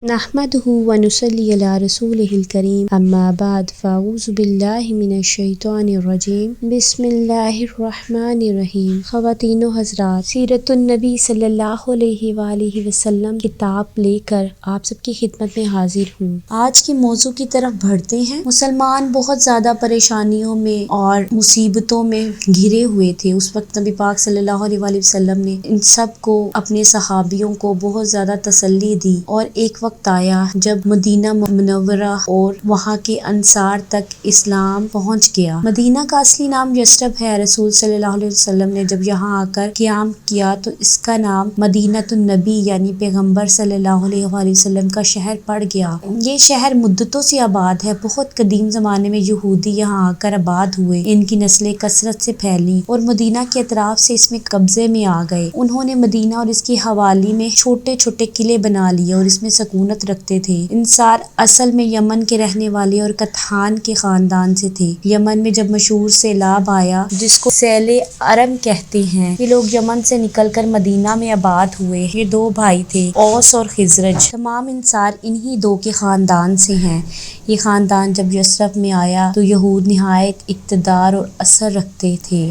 نحمده ونصلي على رسوله الكريم اما بعد فاعوذ باللہ من الشیطان الرجیم بسم اللہ الرحمن الرحیم۔ خواتین و حضرات، سیرت النبی صلی اللہ علیہ وآلہ وسلم کتاب لے کر آپ سب کی خدمت میں حاضر ہوں۔ آج کے موضوع کی طرف بڑھتے ہیں۔ مسلمان بہت زیادہ پریشانیوں میں اور مصیبتوں میں گھرے ہوئے تھے۔ اس وقت نبی پاک صلی اللہ علیہ وآلہ وسلم نے ان سب کو، اپنے صحابیوں کو بہت زیادہ تسلی دی، اور ایک وقت آیا جب مدینہ منورہ اور وہاں کے انصار تک اسلام پہنچ گیا۔ مدینہ کا اصلی نام یثرب ہے۔ رسول صلی اللہ علیہ وسلم نے جب یہاں آ کر قیام کیا تو اس کا نام مدینۃ النبی یعنی پیغمبر صلی اللہ علیہ وآلہ وسلم کا شہر پڑ گیا۔ یہ شہر مدتوں سے آباد ہے۔ بہت قدیم زمانے میں یہودی یہاں آ کر آباد ہوئے، ان کی نسلیں کثرت سے پھیلیں اور مدینہ کے اطراف سے اس میں قبضے میں آ گئے۔ انہوں نے مدینہ اور اس کی حوالی میں چھوٹے چھوٹے قلعے بنا لیے اور اس میں سکونت رکھتے تھے۔ انصار اصل میں یمن کے رہنے والے اور کتھان کے خاندان سے تھے۔ یمن میں جب مشہور سیلاب آیا جس کو سیل ارم کہتے ہیں، یہ لوگ یمن سے نکل کر مدینہ میں آباد ہوئے۔ یہ دو بھائی تھے، اوس اور خزرج۔ تمام انصار انہی دو کے خاندان سے ہیں۔ یہ خاندان جب یثرب میں آیا تو یہود نہایت اقتدار اور اثر رکھتے تھے۔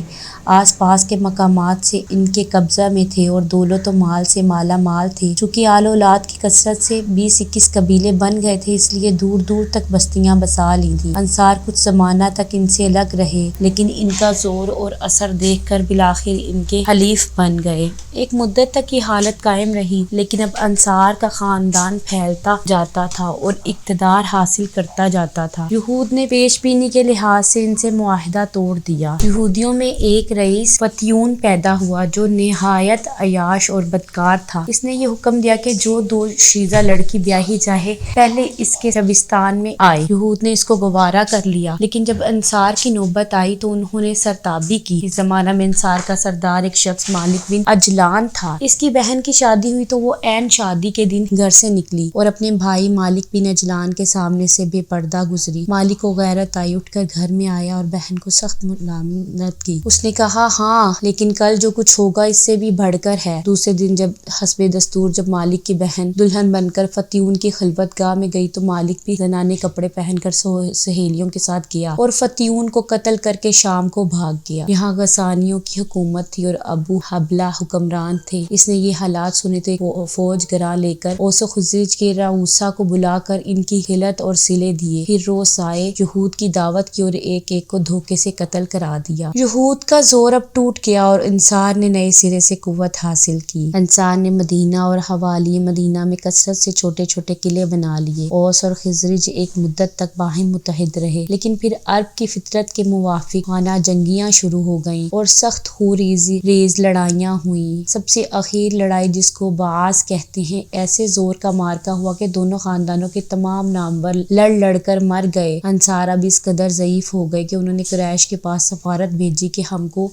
آس پاس کے مقامات سے ان کے قبضہ میں تھے اور دولت و مال سے مالا مال تھے۔ چونکہ آل اولاد کی کثرت سے 20-21 قبیلے بن گئے تھے، اس لیے دور دور تک بستیاں بسا لی تھیں۔ انصار کچھ زمانہ تک ان سے الگ رہے، لیکن ان کا زور اور اثر دیکھ کر بالآخر ان کے حلیف بن گئے۔ ایک مدت تک یہ حالت قائم رہی، لیکن اب انصار کا خاندان پھیلتا جاتا تھا اور اقتدار حاصل کرتا جاتا تھا۔ یہود نے پیش بینی کے لحاظ سے ان سے معاہدہ توڑ دیا۔ یہودیوں میں ایک رئیس فتیون پیدا ہوا جو نہایت عیاش اور بدکار تھا۔ اس نے یہ حکم دیا کہ جو دو شیزہ لڑکی بیاہی چاہے پہلے اس کے شبستان میں آئے۔ یہود نے اس کو گوارا کر لیا، لیکن جب انصار کی نوبت آئی تو انہوں نے سرتابی کی۔ اس زمانہ میں انصار کا سردار ایک شخص مالک بن عجلان تھا۔ اس کی بہن کی شادی ہوئی تو وہ عین شادی کے دن گھر سے نکلی اور اپنے بھائی مالک بن عجلان کے سامنے سے بے پردہ گزری۔ مالک کو غیرت آئی، اٹھ کر گھر میں آیا اور بہن کو سخت ملامت کی۔ اس نے کہا، ہاں لیکن کل جو کچھ ہوگا اس سے بھی بڑھ کر ہے۔ دوسرے دن جب حسب دستور جب مالک کی بہن دلہن بن کر فتیون کی خلوت گاہ میں گئی تو مالک بھی زنانے کپڑے پہن کر سہیلیوں کے ساتھ گیا اور فتیون کو قتل کر کے شام کو بھاگ گیا۔ یہاں غسانیوں کی حکومت تھی اور ابو حبلہ حکمران تھے۔ اس نے یہ حالات سنے تو ایک فوج گراں لے کر اوس و خزرج کے رؤسا کو بلا کر ان کی خلعت اور صلے دیے۔ پھر روز آئے، یہود کی دعوت کی اور ایک ایک کو دھوکے سے قتل کرا دیا۔ یہود کا زور اب ٹوٹ گیا اور انصار نے نئے سرے سے قوت حاصل کی۔ انصار نے مدینہ اور حوالی مدینہ میں کثرت سے چھوٹے چھوٹے قلعے بنا لیے۔ اوس اور خزرج ایک مدت تک باہم متحد رہے، لیکن پھر عرب کی فطرت کے موافق خانہ جنگیاں شروع ہو گئیں اور سخت خونریز لڑائیاں ہوئیں۔ سب سے اخیر لڑائی جس کو بعث کہتے ہیں، ایسے زور کا مارکا ہوا کہ دونوں خاندانوں کے تمام نامور لڑ کر مر گئے۔ انصار اب اس قدر ضعیف ہو گئے کہ انہوں نے قریش کے پاس سفارت بھیجی کہ ہم کو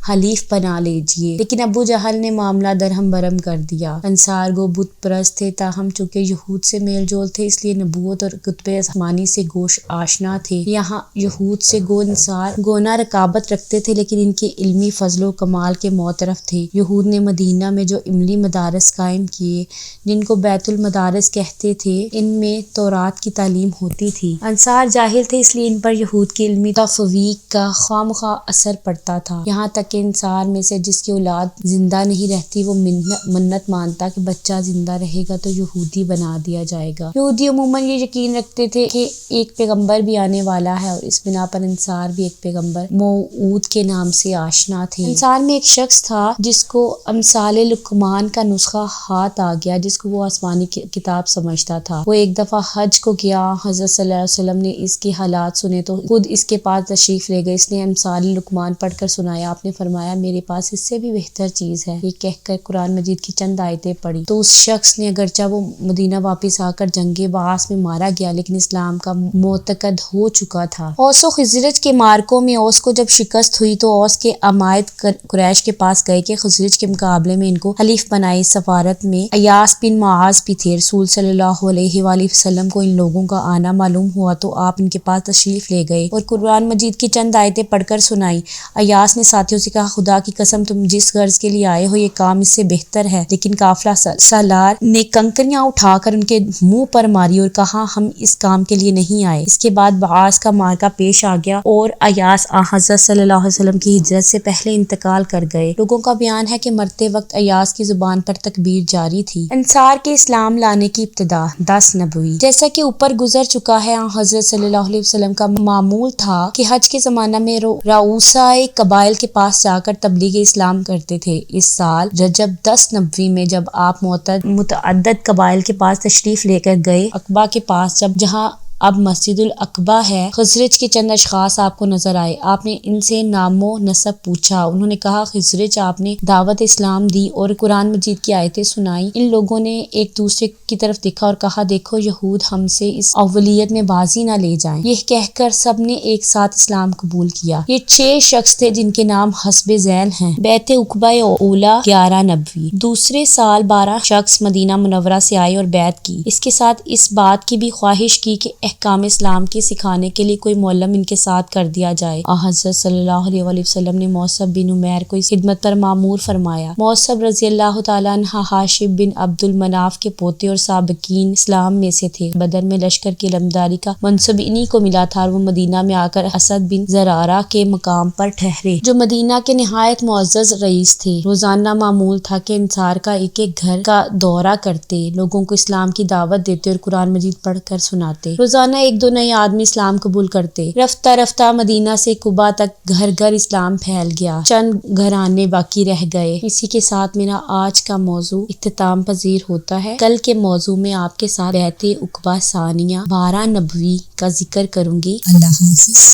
حلیف بنا لیجیے، لیکن ابو جہل نے معاملہ درہم برہم کر دیا۔ انصار گو بت پرست تھے، تاہم چونکہ یہود سے میل جول تھے اس لیے نبوت اور کتب آسمانی سے گوش آشنا تھے۔ یہاں یہود سے انصار گونا رقابت رکھتے تھے، لیکن ان کے علمی فضل و کمال کے معترف تھے۔ یہود نے مدینہ میں جو علمی مدارس قائم کیے جن کو بیت المدارس کہتے تھے، ان میں تورات کی تعلیم ہوتی تھی۔ انصار جاہل تھے اس لیے ان پر یہود کی علمی تفویق کا خوامخواہ اثر پڑتا تھا، یہاں تک کہ انصار میں سے جس کی اولاد زندہ نہیں رہتی وہ منت مانتا کہ بچہ زندہ رہے گا تو یہودی بنا دیا جائے گا۔ یہودی عموماً یہ یقین رکھتے تھے کہ ایک پیغمبر بھی آنے والا ہے اور اس بنا پر انصار بھی ایک پیغمبر موعود کے نام سے آشنا تھے۔ انصار میں ایک شخص تھا جس کو امثال لقمان کا نسخہ ہاتھ آ گیا، جس کو وہ آسمانی کتاب سمجھتا تھا۔ وہ ایک دفعہ حج کو گیا، حضرت صلی اللہ علیہ وسلم نے اس کے حالات سنے تو خود اس کے پاس تشریف لے گئے۔ اس نے امثال لقمان پڑھ کر سنایا۔ آپ نے فرمایا، میرے پاس اس سے بھی بہتر چیز ہے۔ یہ کہہ کر قرآن مجید کی چند آیتیں پڑھی تو اس شخص نے، اگرچہ وہ مدینہ واپس آ کر جنگ بعث میں مارا گیا، لیکن اسلام کا معتقد ہو چکا تھا۔ اوس و خزرج کے مارکوں میں اوس کو جب شکست ہوئی تو اوس کے عمائد قریش کے پاس گئے کہ خزرج کے مقابلے میں ان کو حلیف بنائے۔ سفارت میں ایاس بن معاذ بھی تھے۔ رسول صلی اللہ علیہ وآلہ وسلم کو ان لوگوں کا آنا معلوم ہوا تو آپ ان کے پاس تشریف لے گئے اور قرآن مجید کی چند آیتیں پڑھ کر سنائی۔ ایاس ایاس نے ساتھیوں سے کہا خدا کی قسم تم جس غرض کے لیے آئے ہو یہ کام اس سے بہتر ہے، لیکن قافلہ سالار نے کنکریاں اٹھا کر ان کے منہ پر ماری اور کہا ہم اس کام کے لیے نہیں آئے۔ اس کے بعد بعاث کا معرکہ پیش آ گیا اور ایاس حضرت صلی اللہ علیہ وسلم کی ہجرت سے پہلے انتقال کر گئے۔ لوگوں کا بیان ہے کہ مرتے وقت ایاس کی زبان پر تکبیر جاری تھی۔ انصار کے اسلام لانے کی ابتدا 10 نبوی۔ جیسا کہ اوپر گزر چکا ہے، حضرت صلی اللہ علیہ وسلم کا معمول تھا کہ حج کے زمانہ میں رؤسائے قبائل کے پاس جا کر تبلیغ اسلام کرتے تھے۔ اس سال رجب 10 نبوی میں جب آپ متعدد قبائل کے پاس تشریف لے کر گئے، عقبہ کے پاس جہاں اب مسجد العقبہ ہے، خزرج کے چند اشخاص آپ کو نظر آئے۔ آپ نے ان سے نام و نسب پوچھا۔ انہوں نے کہا خزرج۔ آپ نے دعوت اسلام دی اور قرآن مجید کی آیتیں سنائیں۔ ان لوگوں نے ایک دوسرے کی طرف دیکھا اور کہا دیکھو یہود ہم سے اس اولویت میں بازی نہ لے جائیں۔ یہ کہہ کر سب نے ایک ساتھ اسلام قبول کیا۔ یہ 6 شخص تھے جن کے نام حسب ذیل ہیں۔ بیعت عقبہ اولیٰ 11 نبوی۔ دوسرے سال 12 شخص مدینہ منورہ سے آئے اور بیعت کی۔ اس کے ساتھ اس بات کی بھی خواہش کی کہ احکام اسلام کے سکھانے کے لیے کوئی معلم ان کے ساتھ کر دیا جائے۔ حضرت صلی اللہ علیہ وسلم نے موصب بن عمیر کو اس خدمت پر مامور فرمایا۔ موصب رضی اللہ تعالیٰ عنہ ہاشم بن عبد المناف کے پوتے اور سابقین اسلام میں سے تھے۔ بدر میں لشکر کی علمداری کا منصب انہی کو ملا تھا اور وہ مدینہ میں آ کر اسد بن زرارہ کے مقام پر ٹھہرے، جو مدینہ کے نہایت معزز رئیس تھے۔ روزانہ معمول تھا کہ انصار کا ایک ایک گھر کا دورہ کرتے، لوگوں کو اسلام کی دعوت دیتے اور قرآن مجید پڑھ کر سناتے۔ روزانہ 1-2 نئے آدمی اسلام قبول کرتے۔ رفتہ رفتہ مدینہ سے قبا تک گھر گھر اسلام پھیل گیا، چند گھرانے باقی رہ گئے۔ اسی کے ساتھ میرا آج کا موضوع اختتام پذیر ہوتا ہے۔ کل کے موضوع میں آپ کے ساتھ بیعت عقبہ ثانیہ 12 نبوی کا ذکر کروں گی۔ اللہ حافظ۔